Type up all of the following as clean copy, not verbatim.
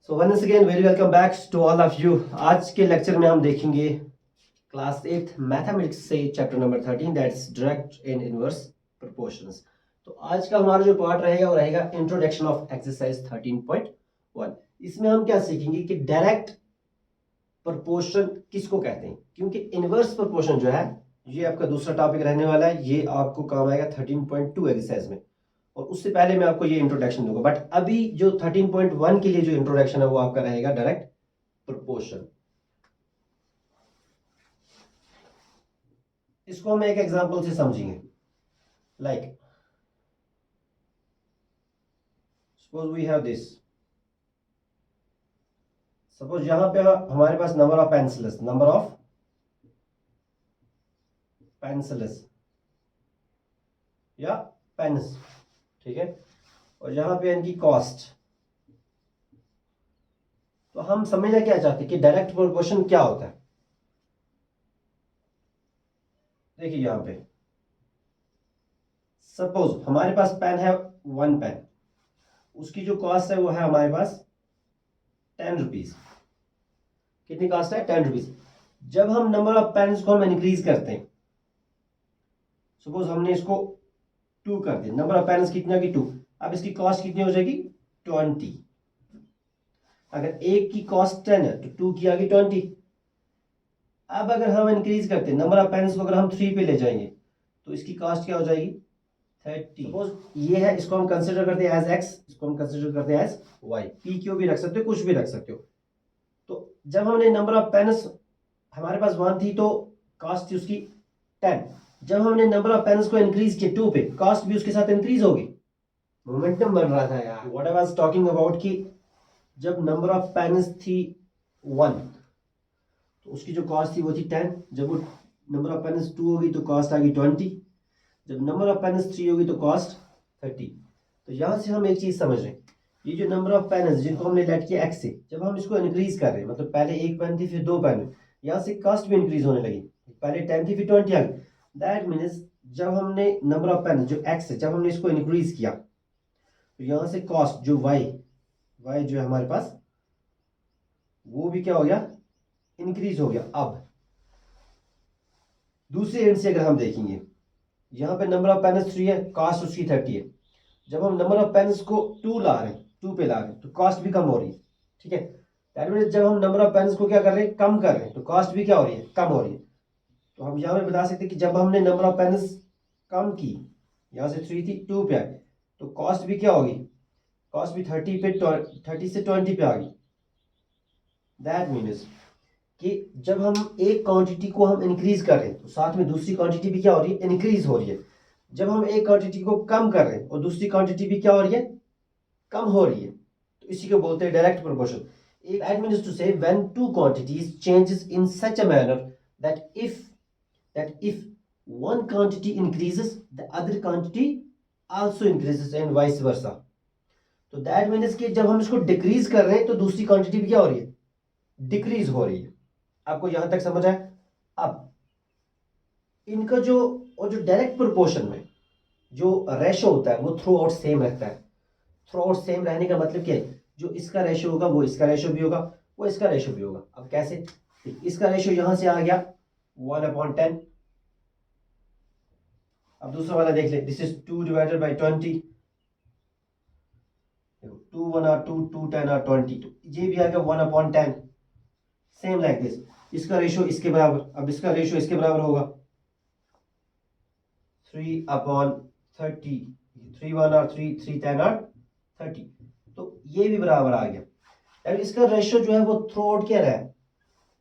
So once again very welcome back to all of you. आज के lecture में हम देखेंगे क्लास 8 मैथमेटिक्स से chapter number 13 that's direct and inverse proportions. तो आज का हमारा जो पार्ट रहेगा वो रहेगा इंट्रोडक्शन ऑफ एक्सरसाइज 13.1। इसमें हम क्या सीखेंगे कि डायरेक्ट प्रोपोर्शन किसको कहते हैं, क्योंकि इनवर्स प्रोपोर्शन जो है ये आपका दूसरा टॉपिक रहने वाला है, ये आपको काम आएगा 13.2 एक्सरसाइज में। और उससे पहले मैं आपको ये इंट्रोडक्शन दूंगा, बट अभी जो 13.1 के लिए जो इंट्रोडक्शन है वो आपका रहेगा डायरेक्ट प्रोपोर्शन। इसको हम एक एग्जांपल से समझेंगे। Like suppose we have this, suppose यहां पे हमारे पास नंबर ऑफ पेंसिल्स या पेन्स, ठीक है, और यहां पे इनकी कॉस्ट। तो हम समझना क्या चाहते हैं कि डायरेक्ट प्रोपोर्शन क्या होता है। देखिए यहां पे सपोज हमारे पास पेन है, 1 पेन, उसकी जो कॉस्ट है वो है हमारे पास 10 रुपीज। कितनी कॉस्ट है? 10 रुपीज। जब हम नंबर ऑफ पेन्स को हम इंक्रीज करते हैं, सपोज हमने इसको 2 कर दिया, नंबर ऑफ पेन्स कितनी होगी? 2। अब इसकी कॉस्ट कितनी हो जाएगी? 20। अगर एक की कॉस्ट 10 है तो 2 की आ गई 20। अब अगर हम इंक्रीज करते हैं नंबर ऑफ पेन्स को, अगर हम 3 पे ले जाएंगे तो इसकी कॉस्ट क्या हो जाएगी? 30। सपोज ये है, इसको हम कंसिडर करते हैं एज x, इसको हम कंसिडर करते हैं एज y। p क्यों भी रख सकते हो, कुछ भी रख सकते हो। तो जब हमने नंबर ऑफ पेन्स, हमारे पास 1 थी तो कॉस्ट थी उसकी 10। जब हमने नंबर ऑफ पेन्स को इंक्रीज किया 2 पे, कॉस्ट भी उसके साथ इंक्रीज होगी। मोमेंटम बन रहा था यार। What I was talking about कि जब नंबर ऑफ पेन्स थी 1 तो उसकी जो कॉस्ट थी वो थी 10। जब वो नंबर ऑफ पेन्स 2 होगी तो कॉस्ट आ गई 20। जब नंबर ऑफ पेन्स 3 होगी तो कॉस्ट 30। तो यहां से हम एक चीज समझ रहे हैं, ये जो नंबर ऑफ पेन्स जिनको हमने लेट किया x से, जब हम इसको इंक्रीज कर रहे हैं, मतलब पहले 1 पेन थी फिर 2 पेन, यहाँ से कॉस्ट भी इंक्रीज होने लगी। पहले 10 थी फिर 20 आ गई। दैट मीन्स जब हमने नंबर ऑफ पेन जो x है, जब हमने इसको इंक्रीज किया तो यहाँ से कॉस्ट जो y जो है हमारे पास, वो भी क्या हो गया? इंक्रीज हो गया। अब दूसरे एंड से अगर हम देखेंगे, यहाँ पे नंबर ऑफ पेन्स 3 है, कॉस्ट उसकी 30 है। जब हम नंबर ऑफ पेन्स को 2 ला रहे हैं, 2 पे ला रहे हैं तो कॉस्ट भी कम हो रही है, ठीक है। दैट मीन्स जब हम नंबर ऑफ पेन्स को क्या कर रहे हैं? कम कर रहे हैं, तो कॉस्ट भी क्या हो रही है? कम हो रही है। तो हम यहाँ पे बता सकते हैं कि जब हमने नंबर ऑफ पेन्स कम की, यहाँ से 3 थी 2 पे आई, तो कॉस्ट भी क्या होगी? कॉस्ट भी 30 से 20 पे आ गई। दैट मीन्स कि जब हम एक क्वांटिटी को हम इंक्रीज कर रहे हैं तो साथ में दूसरी क्वांटिटी भी क्या हो रही है? इंक्रीज हो रही है। जब हम एक क्वांटिटी को कम कर रहे हैं और दूसरी क्वांटिटी भी क्या हो रही है? कम हो रही है। तो इसी को बोलते हैं direct proportion. That means to say when two quantities changes in such a manner that if one quantity increases, the other quantity also increases and vice versa. तो that means कि जब हम इसको डिक्रीज कर रहे हैं तो दूसरी क्वांटिटी भी क्या हो रही है? डिक्रीज हो रही है। आपको यहां तक समझ आया? अब इनका जो डायरेक्ट प्रोपोर्शन में जो रेशो होता है वो थ्रू आउट सेम रहता है। थ्रू आउट सेम रहने का मतलब क्या है? जो इसका रेशो होगा वो इसका रेशो भी होगा, वो इसका रेशो भी होगा। अब कैसे? इसका रेशो यहां से आ गया 1/10। अब दूसरा वाला देख ले, दिस इज 2 डिवाइडेड बाय 20। 2 1 और 2 2 10 और 20, तो ये भी आ गया 1/10। सेम लाइक दिस, इसका रेशो इसके बराबर, अब इसका रेशो इसके बराबर होगा 3/30। 3 1 और 3 3 10 और 30, तो ये भी बराबर आ गया। एंड इसका रेशियो जो है वो थ्रू आउट क्या रहा है?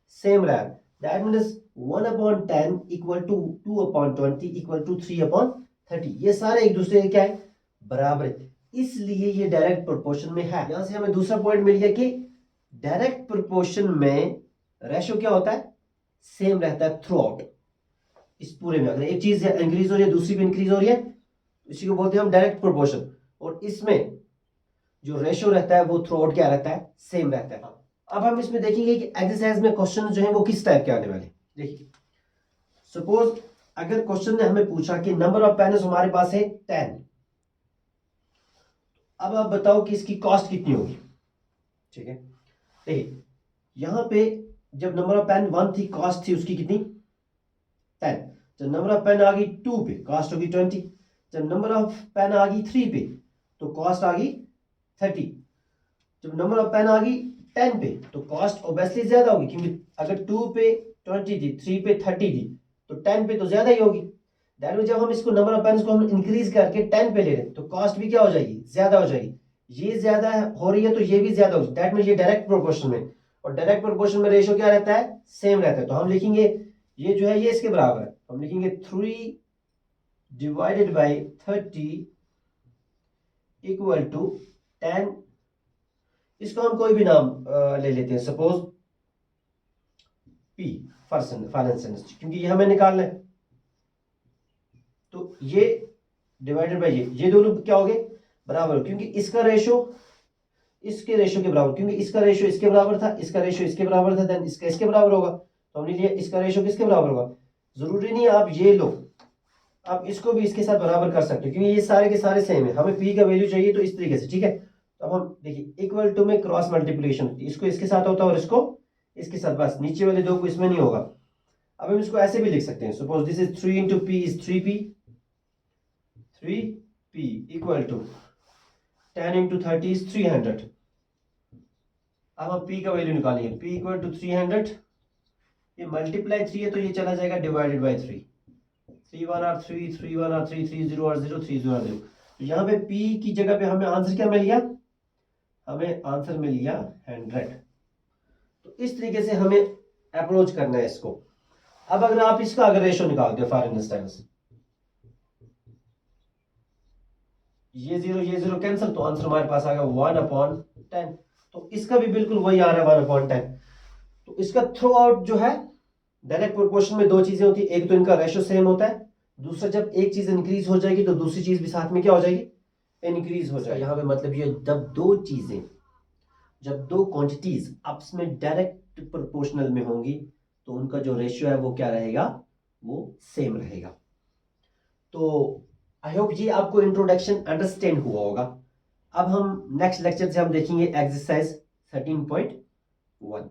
सेम रहा है। That means 1/10 equal to 2/20 equal to 3/30। ये सारे एक दूसरे के क्या है? बराबर है। इसलिए ये डायरेक्ट प्रोपोर्शन में है। यहां से हमें दूसरा पॉइंट मिल गया कि डायरेक्ट प्रोपोर्शन में रेशियो क्या होता है? सेम रहता है थ्रू आउट। इस पूरे में अगर एक चीज इंक्रीज हो रही है दूसरी भी इंक्रीज हो रही है, इसी को बोलते हैं हम डायरेक्ट प्रोपोर्शन। और इसमें जो रेशियो रहता है वो थ्रू आउट क्या रहता है? सेम रहता है। अब हम इसमें देखेंगे कि एक्सरसाइज में क्वेश्चन जो है वो किस टाइप के आने वाले। देखिए सपोज अगर क्वेश्चन ने हमें पूछा कि नंबर ऑफ पेन्स हमारे पास है 10, अब आप बताओ कि इसकी कॉस्ट कितनी होगी, ठीक है। देखिए यहाँ पे जब नंबर ऑफ पेन 1 थी, कॉस्ट थी उसकी कितनी 10। जब नंबर ऑफ पेन आ गई 2 पे, कॉस्ट होगी 20। जब नंबर ऑफ पेन आ गई 3 पे तो कॉस्ट आ गई 30। जब नंबर ऑफ पेन आ गई 10 पे तो कॉस्ट ऑब्वियसली ज्यादा होगी, क्योंकि अगर 2 पे 20 थी, 3 पे 30 थी, तो 10 पे तो ज्यादा ही होगी। दैट मीन जब हम इसको नंबर ऑफ पेन्स को हम इंक्रीज करके 10 पे ले रहे हैं तो कॉस्ट भी क्या हो जाएगी, ज्यादा हो जाएगी। ये ज्यादा हो रही है तो ये भी ज्यादा होगी। दैट मीन ये डायरेक्ट प्रोपोर्शन में, और डायरेक्ट प्रोपोर्शन में रेशियो क्या रहता है, सेम रहता है। तो हम लिखेंगे ये जो है ये इसके बराबर है, हम लिखेंगे 3 डिवाइडेड बाई 30 इक्वल टू 10। इसको हम कोई भी नाम ले लेते हैं, सपोज P फॉर इंस्टेंस, क्योंकि ये हमें निकालना है। तो ये डिवाइडेड बाई ये दोनों क्या हो गए, बराबर, क्योंकि इसका रेशो इसके रेशो के बराबर, क्योंकि इसका रेशो इसके बराबर था, इसका रेशो इसके बराबर था, देन इसका इसके बराबर होगा। तो हमने लिया इसका रेशो किसके बराबर होगा। जरूरी नहीं है आप ये लो, आप इसको भी इसके साथ बराबर कर सकते हो, क्योंकि ये सारे के सारे सेम है। हमें P का वैल्यू चाहिए तो इस तरीके से, ठीक है। तो अब हम देखिए इक्वल टू में क्रॉस मल्टीप्लिकेशन, इसको इसके साथ होता है और इसको इसके साथ, बस नीचे वाले दो को इसमें नहीं होगा। अब हम इसको ऐसे भी लिख सकते हैं, suppose this is 3 into P is 3P, 3P equal to 10 into 30 is 300। अब हम P का वैल्यू निकालेंगे, P इक्वल टू 300, ये मल्टीप्लाई 3 है तो ये चला जाएगा divided by 3, 3 1 are 3, 3 1 are 3, 3 0 are 0, 3 0 are 0। तो यहाँ पे P की जगह पे हमें आंसर क्या मिल गया, हमें आंसर मिल गया 100। तो इस तरीके से हमें अप्रोच करना है इसको। अब अगर आप इसका अगर रेशो निकालते हो फॉर इंस्टेंस, ये 0 कैंसिल, तो आंसर हमारे पास आ गया 1/10। तो इसका भी बिल्कुल वही आ रहा है 1/10। तो इसका थ्रू आउट जो है डायरेक्ट प्रोपोर्शन में दो चीजें होती है, एक तो इनका रेशो सेम होता है, दूसरा जब एक चीज इंक्रीज हो जाएगी तो दूसरी चीज भी साथ में क्या हो जाएगी, इंक्रीज हो जाएगी। यहाँ पे मतलब ये जब दो क्वांटिटीज आपस में डायरेक्ट प्रोपोर्शनल में होंगी तो उनका जो रेशियो है वो क्या रहेगा, वो सेम रहेगा। तो आई होप ये आपको इंट्रोडक्शन अंडरस्टैंड हुआ होगा। अब हम नेक्स्ट लेक्चर से हम देखेंगे एक्सरसाइज 13.1।